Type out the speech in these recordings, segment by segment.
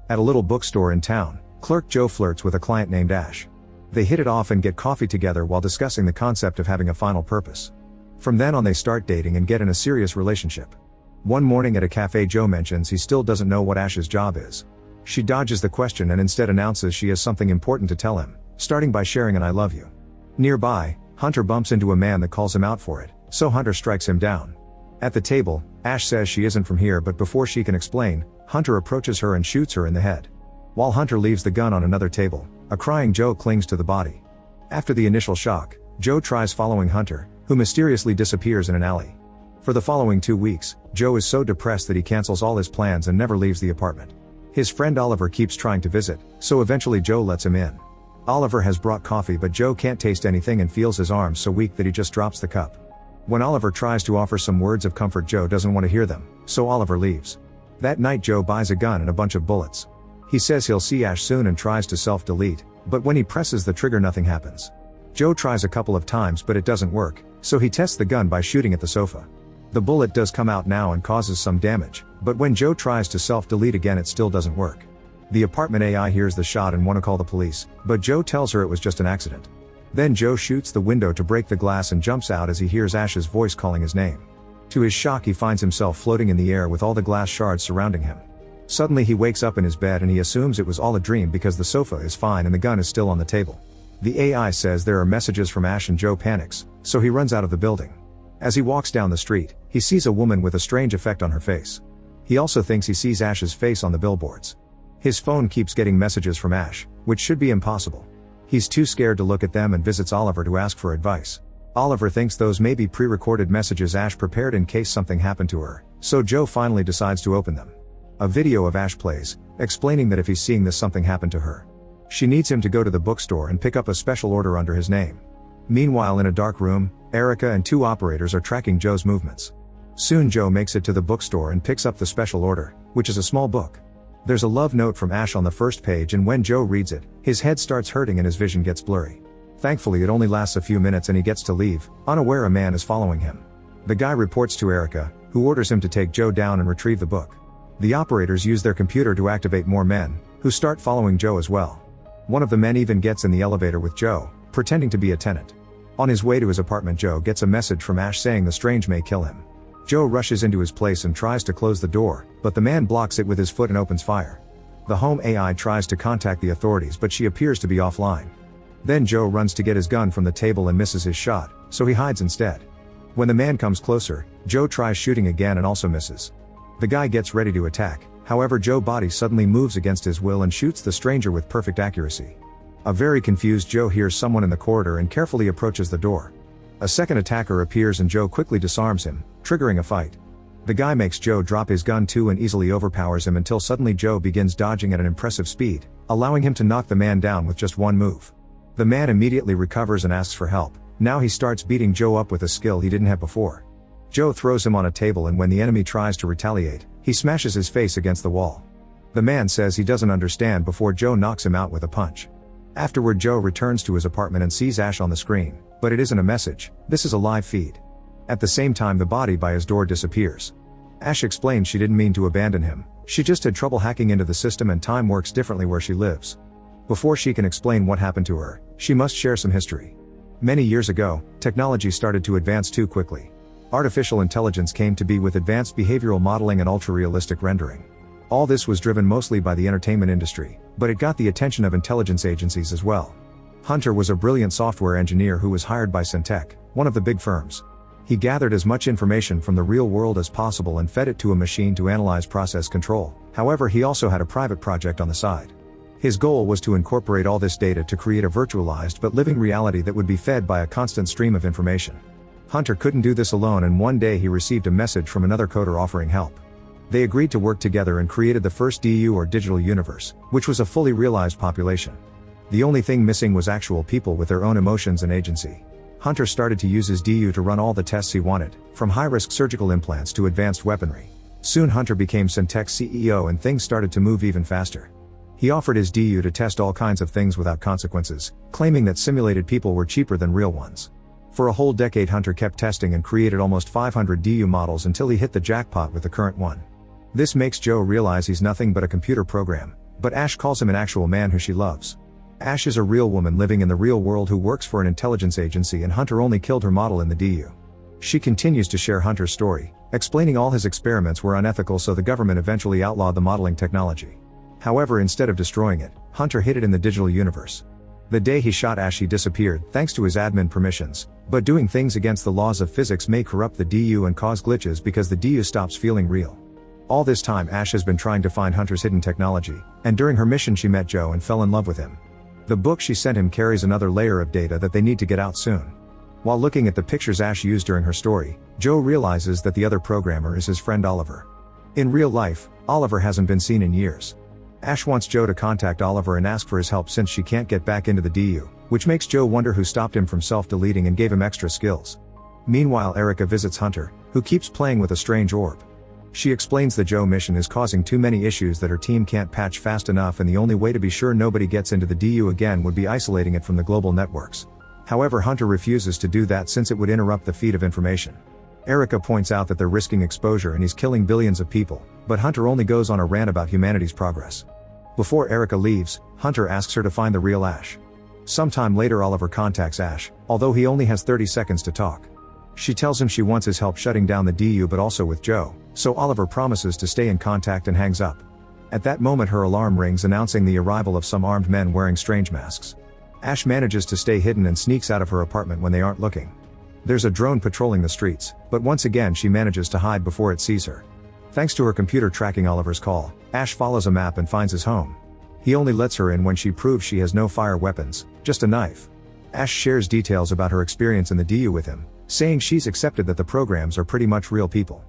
At a little bookstore in town, clerk Joe flirts with a client named Ash. They hit it off and get coffee together while discussing the concept of having a final purpose. From then on they start dating and get in a serious relationship. One morning at a cafe, Joe mentions he still doesn't know what Ash's job is. She dodges the question and instead announces she has something important to tell him, starting by sharing an "I love you." Nearby, Hunter bumps into a man that calls him out for it, so Hunter strikes him down. At the table, Ash says she isn't from here, but before she can explain, Hunter approaches her and shoots her in the head. While Hunter leaves the gun on another table, a crying Joe clings to the body. After the initial shock, Joe tries following Hunter, who mysteriously disappears in an alley. For the following 2 weeks, Joe is so depressed that he cancels all his plans and never leaves the apartment. His friend Oliver keeps trying to visit, so eventually Joe lets him in. Oliver has brought coffee, but Joe can't taste anything and feels his arms so weak that he just drops the cup. When Oliver tries to offer some words of comfort, Joe doesn't want to hear them, so Oliver leaves. That night Joe buys a gun and a bunch of bullets. He says he'll see Ash soon and tries to self-delete, but when he presses the trigger nothing happens. Joe tries a couple of times but it doesn't work, so he tests the gun by shooting at the sofa. The bullet does come out now and causes some damage, but when Joe tries to self-delete again it still doesn't work. The apartment AI hears the shot and want to call the police, but Joe tells her it was just an accident. Then Joe shoots the window to break the glass and jumps out as he hears Ash's voice calling his name. To his shock he finds himself floating in the air with all the glass shards surrounding him. Suddenly he wakes up in his bed and he assumes it was all a dream because the sofa is fine and the gun is still on the table. The AI says there are messages from Ash and Joe panics, so he runs out of the building. As he walks down the street, he sees a woman with a strange effect on her face. He also thinks he sees Ash's face on the billboards. His phone keeps getting messages from Ash, which should be impossible. He's too scared to look at them and visits Oliver to ask for advice. Oliver thinks those may be pre-recorded messages Ash prepared in case something happened to her, so Joe finally decides to open them. A video of Ash plays, explaining that if he's seeing this something happened to her. She needs him to go to the bookstore and pick up a special order under his name. Meanwhile in a dark room, Erica and 2 operators are tracking Joe's movements. Soon Joe makes it to the bookstore and picks up the special order, which is a small book. There's a love note from Ash on the first page and when Joe reads it, his head starts hurting and his vision gets blurry. Thankfully it only lasts a few minutes and he gets to leave, unaware a man is following him. The guy reports to Erica, who orders him to take Joe down and retrieve the book. The operators use their computer to activate more men, who start following Joe as well. One of the men even gets in the elevator with Joe, pretending to be a tenant. On his way to his apartment Joe gets a message from Ash saying the strange may kill him. Joe rushes into his place and tries to close the door, but the man blocks it with his foot and opens fire. The home AI tries to contact the authorities but she appears to be offline. Then Joe runs to get his gun from the table and misses his shot, so he hides instead. When the man comes closer, Joe tries shooting again and also misses. The guy gets ready to attack, however Joe's body suddenly moves against his will and shoots the stranger with perfect accuracy. A very confused Joe hears someone in the corridor and carefully approaches the door. A second attacker appears and Joe quickly disarms him, triggering a fight. The guy makes Joe drop his gun too and easily overpowers him until suddenly Joe begins dodging at an impressive speed, allowing him to knock the man down with just one move. The man immediately recovers and asks for help. Now he starts beating Joe up with a skill he didn't have before. Joe throws him on a table and when the enemy tries to retaliate, he smashes his face against the wall. The man says he doesn't understand before Joe knocks him out with a punch. Afterward Joe returns to his apartment and sees Ash on the screen, but it isn't a message, this is a live feed. At the same time the body by his door disappears. Ash explains she didn't mean to abandon him, she just had trouble hacking into the system and time works differently where she lives. Before she can explain what happened to her, she must share some history. Many years ago, technology started to advance too quickly. Artificial intelligence came to be with advanced behavioral modeling and ultra-realistic rendering. All this was driven mostly by the entertainment industry, but it got the attention of intelligence agencies as well. Hunter was a brilliant software engineer who was hired by Syntec, one of the big firms. He gathered as much information from the real world as possible and fed it to a machine to analyze process control. However, he also had a private project on the side. His goal was to incorporate all this data to create a virtualized but living reality that would be fed by a constant stream of information. Hunter couldn't do this alone and one day he received a message from another coder offering help. They agreed to work together and created the first DU or digital universe, which was a fully realized population. The only thing missing was actual people with their own emotions and agency. Hunter started to use his DU to run all the tests he wanted, from high-risk surgical implants to advanced weaponry. Soon Hunter became Syntec's CEO and things started to move even faster. He offered his DU to test all kinds of things without consequences, claiming that simulated people were cheaper than real ones. For a whole decade Hunter kept testing and created almost 500 DU models until he hit the jackpot with the current one. This makes Joe realize he's nothing but a computer program, But Ash calls him an actual man who she loves. Ash is a real woman living in the real world who works for an intelligence agency, and Hunter only killed her model in the DU. She continues to share Hunter's story, explaining all his experiments were unethical, so the government eventually outlawed the modeling technology. However, instead of destroying it, Hunter hid it in the digital universe. The day he shot Ash, he disappeared thanks to his admin permissions, but doing things against the laws of physics may corrupt the DU and cause glitches because the DU stops feeling real. All this time Ash has been trying to find Hunter's hidden technology, and during her mission she met Joe and fell in love with him. The book she sent him carries another layer of data that they need to get out soon. While looking at the pictures Ash used during her story, Joe realizes that the other programmer is his friend Oliver. In real life, Oliver hasn't been seen in years. Ash wants Joe to contact Oliver and ask for his help since she can't get back into the DU, which makes Joe wonder who stopped him from self-deleting and gave him extra skills. Meanwhile, Erica visits Hunter, who keeps playing with a strange orb. She explains the Joe mission is causing too many issues that her team can't patch fast enough, and the only way to be sure nobody gets into the DU again would be isolating it from the global networks. However, Hunter refuses to do that since it would interrupt the feed of information. Erica points out that they're risking exposure and he's killing billions of people, but Hunter only goes on a rant about humanity's progress. Before Erica leaves, Hunter asks her to find the real Ash. Sometime later Oliver contacts Ash, although he only has 30 seconds to talk. She tells him she wants his help shutting down the DU but also with Joe, so Oliver promises to stay in contact and hangs up. At that moment her alarm rings announcing the arrival of some armed men wearing strange masks. Ash manages to stay hidden and sneaks out of her apartment when they aren't looking. There's a drone patrolling the streets, but once again she manages to hide before it sees her. Thanks to her computer tracking Oliver's call, Ash follows a map and finds his home. He only lets her in when she proves she has no fire weapons, just a knife. Ash shares details about her experience in the DU with him, saying she's accepted that the programs are pretty much real people.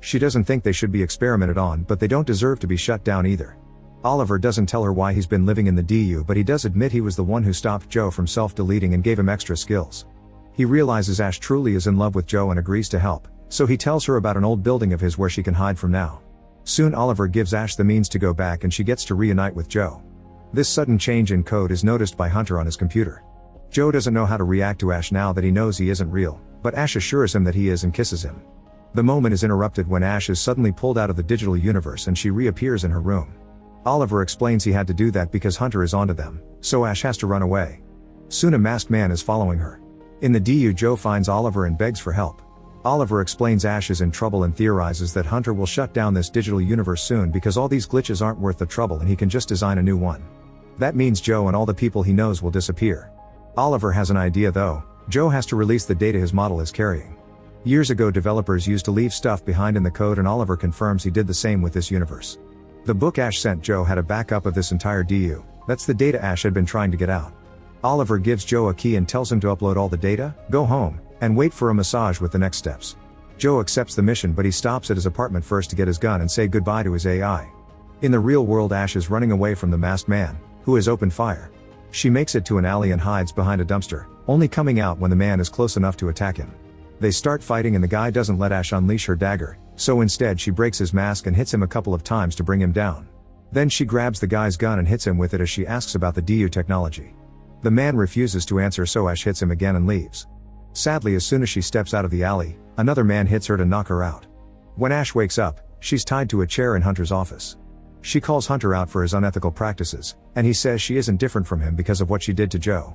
She doesn't think they should be experimented on, but they don't deserve to be shut down either. Oliver doesn't tell her why he's been living in the DU, but he does admit he was the one who stopped Joe from self-deleting and gave him extra skills. He realizes Ash truly is in love with Joe and agrees to help, so he tells her about an old building of his where she can hide from now. Soon Oliver gives Ash the means to go back and she gets to reunite with Joe. This sudden change in code is noticed by Hunter on his computer. Joe doesn't know how to react to Ash now that he knows he isn't real, but Ash assures him that he is and kisses him. The moment is interrupted when Ash is suddenly pulled out of the digital universe and she reappears in her room. Oliver explains he had to do that because Hunter is onto them, so Ash has to run away. Soon a masked man is following her. In the DU, Joe finds Oliver and begs for help. Oliver explains Ash is in trouble and theorizes that Hunter will shut down this digital universe soon because all these glitches aren't worth the trouble and he can just design a new one. That means Joe and all the people he knows will disappear. Oliver has an idea though. Joe has to release the data his model is carrying. Years ago developers used to leave stuff behind in the code, and Oliver confirms he did the same with this universe. The book Ash sent Joe had a backup of this entire DU. That's the data Ash had been trying to get out. Oliver gives Joe a key and tells him to upload all the data, go home, and wait for a massage with the next steps. Joe accepts the mission, but he stops at his apartment first to get his gun and say goodbye to his AI. In the real world, Ash is running away from the masked man, who has opened fire. She makes it to an alley and hides behind a dumpster, only coming out when the man is close enough to attack him. They start fighting and the guy doesn't let Ash unleash her dagger, so instead she breaks his mask and hits him a couple of times to bring him down. Then she grabs the guy's gun and hits him with it as she asks about the DU technology. The man refuses to answer, so Ash hits him again and leaves. Sadly, as soon as she steps out of the alley, another man hits her to knock her out. When Ash wakes up, she's tied to a chair in Hunter's office. She calls Hunter out for his unethical practices, and he says she isn't different from him because of what she did to Joe.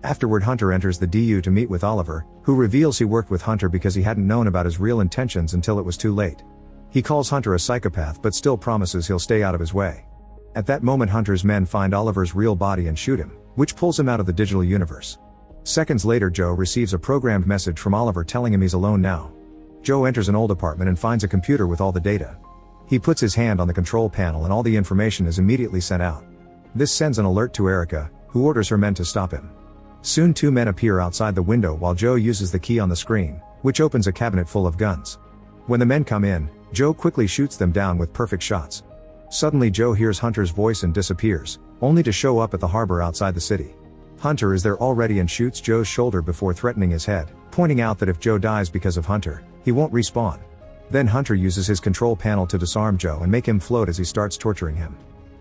Afterward, Hunter enters the DU to meet with Oliver, who reveals he worked with Hunter because he hadn't known about his real intentions until it was too late. He calls Hunter a psychopath but still promises he'll stay out of his way. At that moment, Hunter's men find Oliver's real body and shoot him, which pulls him out of the digital universe. Seconds later, Joe receives a programmed message from Oliver telling him he's alone now. Joe enters an old apartment and finds a computer with all the data. He puts his hand on the control panel and all the information is immediately sent out. This sends an alert to Erica, who orders her men to stop him. Soon 2 men appear outside the window while Joe uses the key on the screen, which opens a cabinet full of guns. When the men come in, Joe quickly shoots them down with perfect shots. Suddenly Joe hears Hunter's voice and disappears, only to show up at the harbor outside the city. Hunter is there already and shoots Joe's shoulder before threatening his head, pointing out that if Joe dies because of Hunter, he won't respawn. Then Hunter uses his control panel to disarm Joe and make him float as he starts torturing him.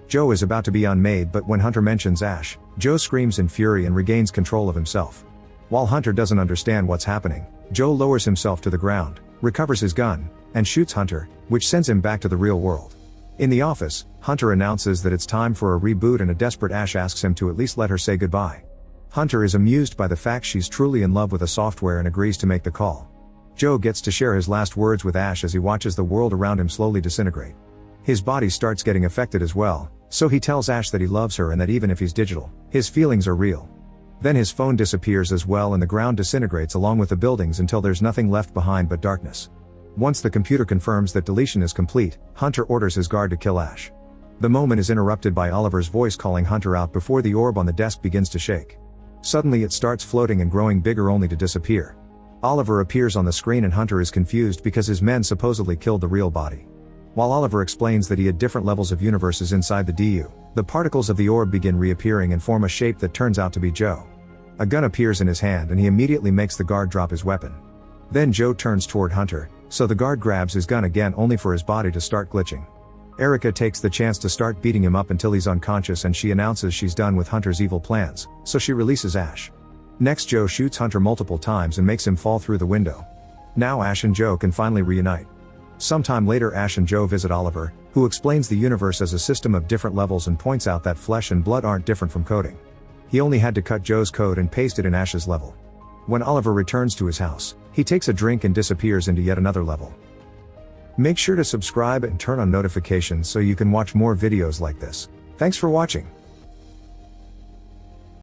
Joe is about to be unmade, but when Hunter mentions Ash, Joe screams in fury and regains control of himself. While Hunter doesn't understand what's happening, Joe lowers himself to the ground, recovers his gun, and shoots Hunter, which sends him back to the real world. In the office, Hunter announces that it's time for a reboot and a desperate Ash asks him to at least let her say goodbye. Hunter is amused by the fact she's truly in love with the software and agrees to make the call. Joe gets to share his last words with Ash as he watches the world around him slowly disintegrate. His body starts getting affected as well, so he tells Ash that he loves her and that even if he's digital, his feelings are real. Then his phone disappears as well and the ground disintegrates along with the buildings until there's nothing left behind but darkness. Once the computer confirms that deletion is complete, Hunter orders his guard to kill Ash. The moment is interrupted by Oliver's voice calling Hunter out before the orb on the desk begins to shake. Suddenly it starts floating and growing bigger only to disappear. Oliver appears on the screen and Hunter is confused because his men supposedly killed the real body. While Oliver explains that he had different levels of universes inside the DU, the particles of the orb begin reappearing and form a shape that turns out to be Joe. A gun appears in his hand and he immediately makes the guard drop his weapon. Then Joe turns toward Hunter, so the guard grabs his gun again only for his body to start glitching. Erica takes the chance to start beating him up until he's unconscious and she announces she's done with Hunter's evil plans, so she releases Ash. Next Joe shoots Hunter multiple times and makes him fall through the window. Now Ash and Joe can finally reunite. Sometime later Ash and Joe visit Oliver, who explains the universe as a system of different levels and points out that flesh and blood aren't different from coding. He only had to cut Joe's code and paste it in Ash's level. When Oliver returns to his house, he takes a drink and disappears into yet another level. Make sure to subscribe and turn on notifications so you can watch more videos like this. Thanks for watching.